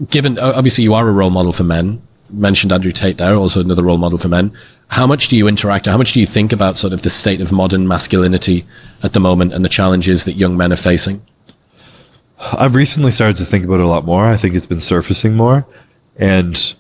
given, obviously you are a role model for men, mentioned Andrew Tate there, also another role model for men. How much do you interact, or how much do you think about sort of the state of modern masculinity at the moment and the challenges that young men are facing? I've recently started to think about it a lot more. I think it's been surfacing more, and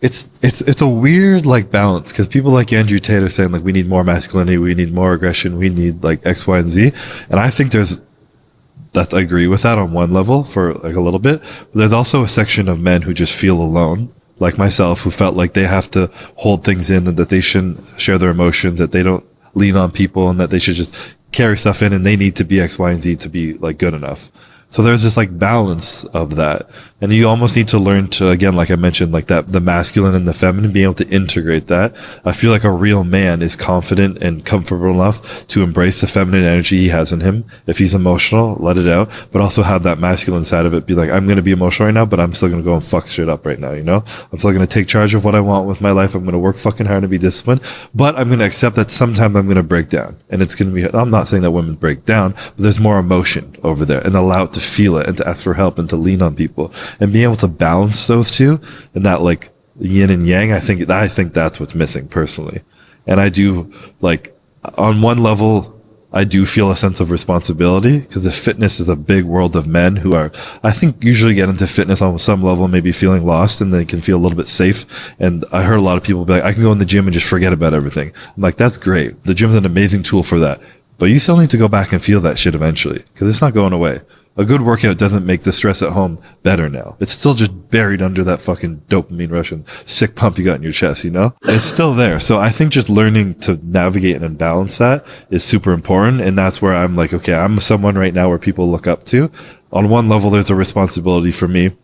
it's a weird like balance, because people like Andrew Tate are saying like we need more masculinity, we need more aggression, we need like X, Y, and Z, and I think I agree with that on one level for like a little bit, but there's also a section of men who just feel alone, like myself, who felt like they have to hold things in and that they shouldn't share their emotions, that they don't lean on people, and that they should just carry stuff in and they need to be X, Y, and Z to be like good enough. So there's this like balance of that. And you almost need to learn to, again, like I mentioned, like that, the masculine and the feminine, being able to integrate that. I feel like a real man is confident and comfortable enough to embrace the feminine energy he has in him. If he's emotional, let it out, but also have that masculine side of it. Be like, I'm going to be emotional right now, but I'm still going to go and fuck shit up right now. You know, I'm still going to take charge of what I want with my life. I'm going to work fucking hard and be disciplined, but I'm going to accept that sometimes I'm going to break down, and it's going to be, I'm not saying that women break down, but there's more emotion over there, and allow it to feel it and to ask for help and to lean on people and being able to balance those two, and that like yin and yang. I think that's what's missing personally. And I do, like, on one level, I do feel a sense of responsibility, because the fitness is a big world of men who are, I think, usually get into fitness on some level, maybe feeling lost, and they can feel a little bit safe. And I heard a lot of people be like, I can go in the gym and just forget about everything. I'm like, that's great. The gym's an amazing tool for that. But you still need to go back and feel that shit eventually, because it's not going away. A good workout doesn't make the stress at home better now. It's still just buried under that fucking dopamine rush and sick pump you got in your chest, you know? It's still there. So I think just learning to navigate and balance that is super important. And that's where I'm like, okay, I'm someone right now where people look up to. On one level, there's a responsibility for me.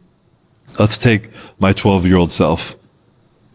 Let's take my 12-year-old self,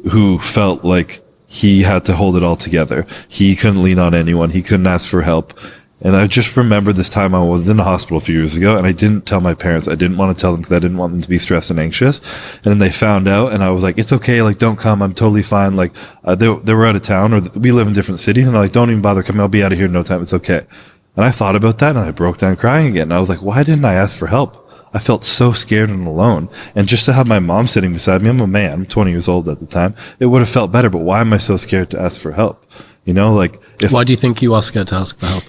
who felt like he had to hold it all together. He couldn't lean on anyone. He couldn't ask for help. And I just remember this time I was in the hospital a few years ago, and I didn't tell my parents. I didn't want to tell them because I didn't want them to be stressed and anxious. And then they found out, and I was like, it's okay. Like, don't come. I'm totally fine. Like, they were out of town, or we live in different cities. And I'm like, don't even bother coming. I'll be out of here in no time. It's okay. And I thought about that, and I broke down crying again. And I was like, why didn't I ask for help? I felt so scared and alone. And just to have my mom sitting beside me, I'm a man, I'm 20 years old at the time, it would have felt better. But why am I so scared to ask for help? You know, like, why do you think you are scared to ask for help?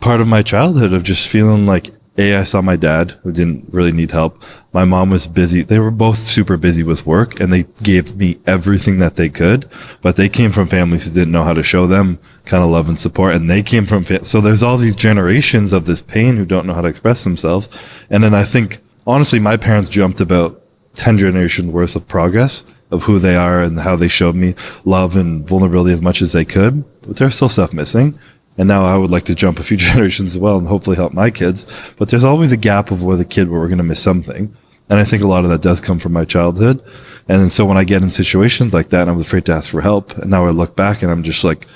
Part of my childhood of just feeling like, I saw my dad, who didn't really need help. My mom was busy. They were both super busy with work, and they gave me everything that they could, but they came from families who didn't know how to show them kind of love and support. And they came from, so there's all these generations of this pain who don't know how to express themselves. And then I think, honestly, my parents jumped about 10 generations worth of progress of who they are and how they showed me love and vulnerability as much as they could, but there's still stuff missing. And now I would like to jump a few generations as well and hopefully help my kids. But there's always a gap of with a kid where we're going to miss something. And I think a lot of that does come from my childhood. And so when I get in situations like that, and I was afraid to ask for help. And now I look back and I'm just like,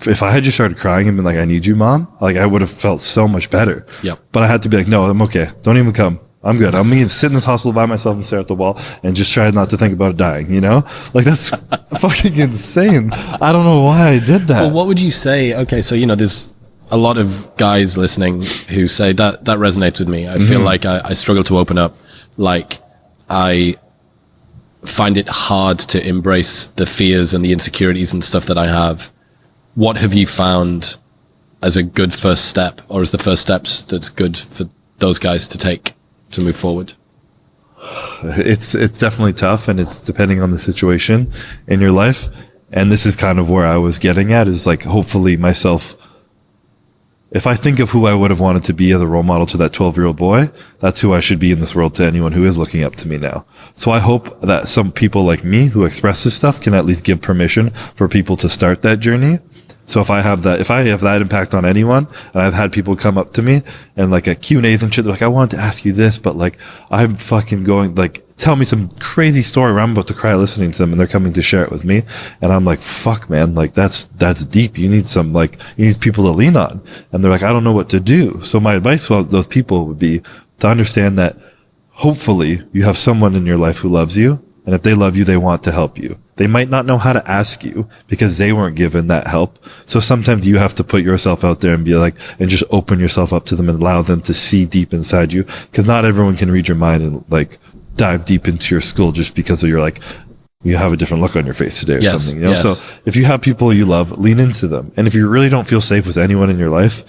if I had just started crying and been like, I need you, Mom, like I would have felt so much better. Yep. But I had to be like, no, I'm okay. Don't even come. I'm good. I'm going to sit in this hospital by myself and stare at the wall and just try not to think about dying, you know? Like, that's fucking insane. I don't know why I did that. Well, what would you say? Okay, so, you know, there's a lot of guys listening who say that resonates with me. I feel like I struggle to open up. Like, I find it hard to embrace the fears and the insecurities and stuff that I have. What have you found as a good first step, or as the first steps that's good for those guys to take to move forward? It's definitely tough, and it's depending on the situation in your life. And this is kind of where I was getting at, is like, hopefully myself, if I think of who I would have wanted to be as a role model to that 12-year-old boy, that's who I should be in this world to anyone who is looking up to me now. So I hope that some people like me who express this stuff can at least give permission for people to start that journey. So if I have that impact on anyone, and I've had people come up to me and like at Q&As and shit, they're like, I wanted to ask you this, but like, I'm fucking going, like, tell me some crazy story where I'm about to cry listening to them, and they're coming to share it with me. And I'm like, fuck, man, like that's deep. You need people to lean on. And they're like, I don't know what to do. So my advice to those people would be to understand that hopefully you have someone in your life who loves you, And if they love you, they want to help you. They might not know how to ask you because they weren't given that help. So sometimes you have to put yourself out there and be like, and just open yourself up to them and allow them to see deep inside you. Because not everyone can read your mind and like dive deep into your skull just because of your like, you have a different look on your face today or something, you know? So if you have people you love, lean into them. And if you really don't feel safe with anyone in your life,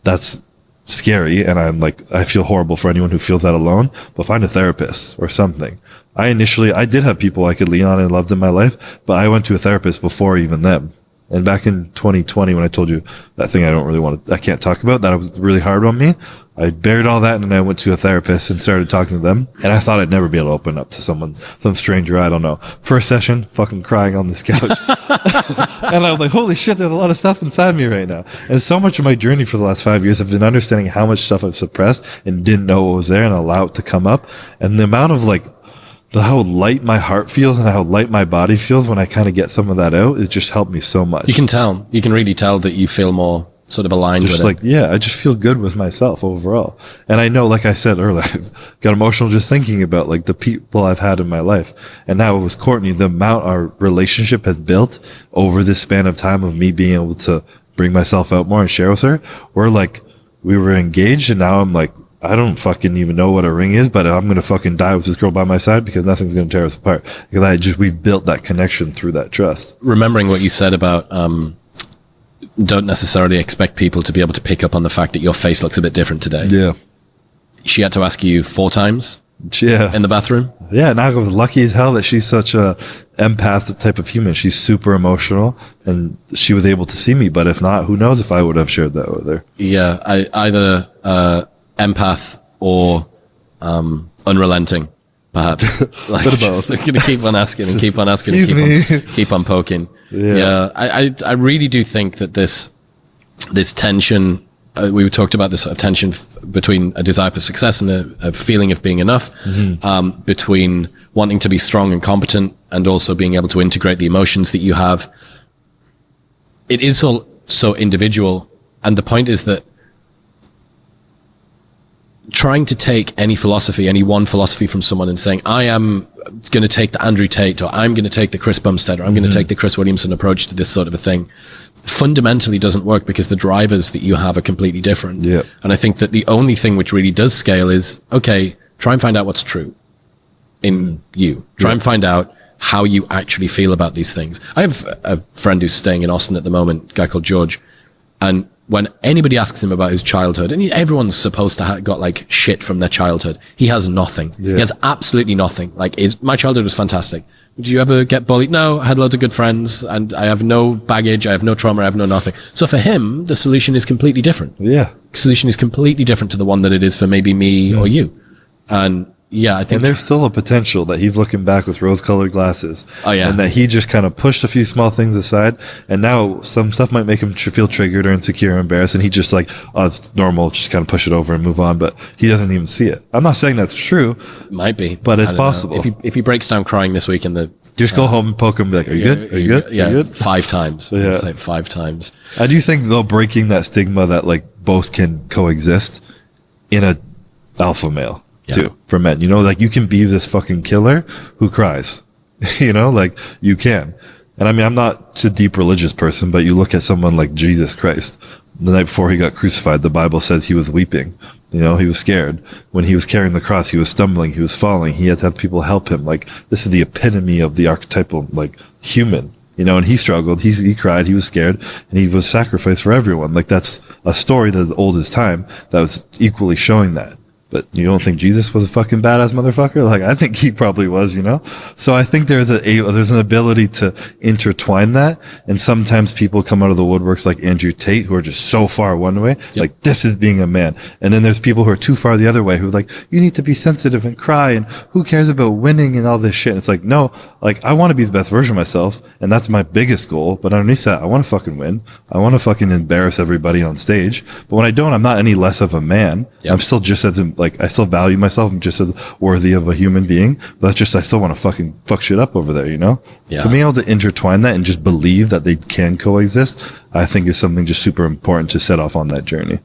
that's scary. And I feel horrible for anyone who feels that alone, but find a therapist or something. I did have people I could lean on and loved in my life, but I went to a therapist before even them. And back in 2020, when I told you that thing I can't talk about, that was really hard on me. I buried all that and then I went to a therapist and started talking to them. And I thought I'd never be able to open up to someone, some stranger, I don't know. First session, fucking crying on this couch. And I was like, holy shit, there's a lot of stuff inside me right now. And so much of my journey for the last 5 years have been understanding how much stuff I've suppressed and didn't know what was there and allow it to come up. And the amount of like, how light my heart feels and how light my body feels when I kind of get some of that out, it just helped me so much. You can really tell that you feel more sort of aligned just with it. I just feel good with myself overall. And I know, like I said earlier, I got emotional just thinking about like the people I've had in my life. And now it was Courtney, the amount our relationship has built over this span of time of me being able to bring myself out more and share with her. We were engaged and now I'm like, I don't fucking even know what a ring is, but I'm going to fucking die with this girl by my side because nothing's going to tear us apart. Because we've built that connection through that trust. Remembering what you said about, don't necessarily expect people to be able to pick up on the fact that your face looks a bit different today. Yeah. She had to ask you 4 times in the bathroom. Yeah. And I was lucky as hell that she's such a empath type of human. She's super emotional and she was able to see me. But if not, who knows if I would have shared that with her. Yeah. Either, empath or unrelenting, perhaps. Like, bit of both. They're going to keep on asking and keep on asking and keep on poking. Yeah. I really do think that this tension, we talked about this sort of tension between a desire for success and a feeling of being enough, between wanting to be strong and competent and also being able to integrate the emotions that you have. It is so individual. And the point is that trying to take any one philosophy from someone and saying, I am going to take the Andrew Tate, or I'm going to take the Chris Bumstead, or I'm going to take the Chris Williamson approach to this sort of a thing, fundamentally doesn't work because the drivers that you have are completely different. Yeah. And I think that the only thing which really does scale is, okay, try and find out what's true in you. Try and find out how you actually feel about these things. I have a friend who's staying in Austin at the moment, a guy called George, and when anybody asks him about his childhood, and everyone's supposed to have got like shit from their childhood, he has nothing. Yeah. He has absolutely nothing. Like, my childhood was fantastic. Did you ever get bullied? No, I had loads of good friends and I have no baggage. I have no trauma. I have no nothing. So for him, the solution is completely different. Yeah. The solution is completely different to the one that it is for maybe me or you. And yeah, I think. And there's still a potential that he's looking back with rose-colored glasses. Oh, yeah. And that he just kind of pushed a few small things aside. And now some stuff might make him feel triggered or insecure or embarrassed. And he just like, oh, it's normal. Just kind of push it over and move on. But he doesn't even see it. I'm not saying that's true. It might be. But it's possible. If he breaks down crying this week in the. Just go home and poke him and be like, are you good? Are you good? Yeah. Are you good? 5 times. Yeah. Say 5 times. I do think though, breaking that stigma that like both can coexist in a alpha male. Too, for men, like you can be this fucking killer who cries, like you can. And I mean, I'm not a deep religious person, but you look at someone like Jesus Christ, the night before he got crucified, the Bible says he was weeping, he was scared. When he was carrying the cross, he was stumbling, he was falling, he had to have people help him. Like, this is the epitome of the archetypal, like, human, and he struggled, he cried, he was scared, and he was sacrificed for everyone. Like, that's a story that's old as time that was equally showing that. But you don't think Jesus was a fucking badass motherfucker? Like, I think he probably was, So I think there's an ability to intertwine that. And sometimes people come out of the woodworks like Andrew Tate, who are just so far one way. Yep. Like, this is being a man. And then there's people who are too far the other way, who are like, you need to be sensitive and cry, and who cares about winning and all this shit. And it's like, no, like, I want to be the best version of myself. And that's my biggest goal. But underneath that, I want to fucking win. I want to fucking embarrass everybody on stage. But when I don't, I'm not any less of a man. Yep. I'm still just as, like, I still value myself. I'm just as worthy of a human being, but that's just, I still want to fucking fuck shit up over there, Yeah. So being able to intertwine that and just believe that they can coexist, I think is something just super important to set off on that journey.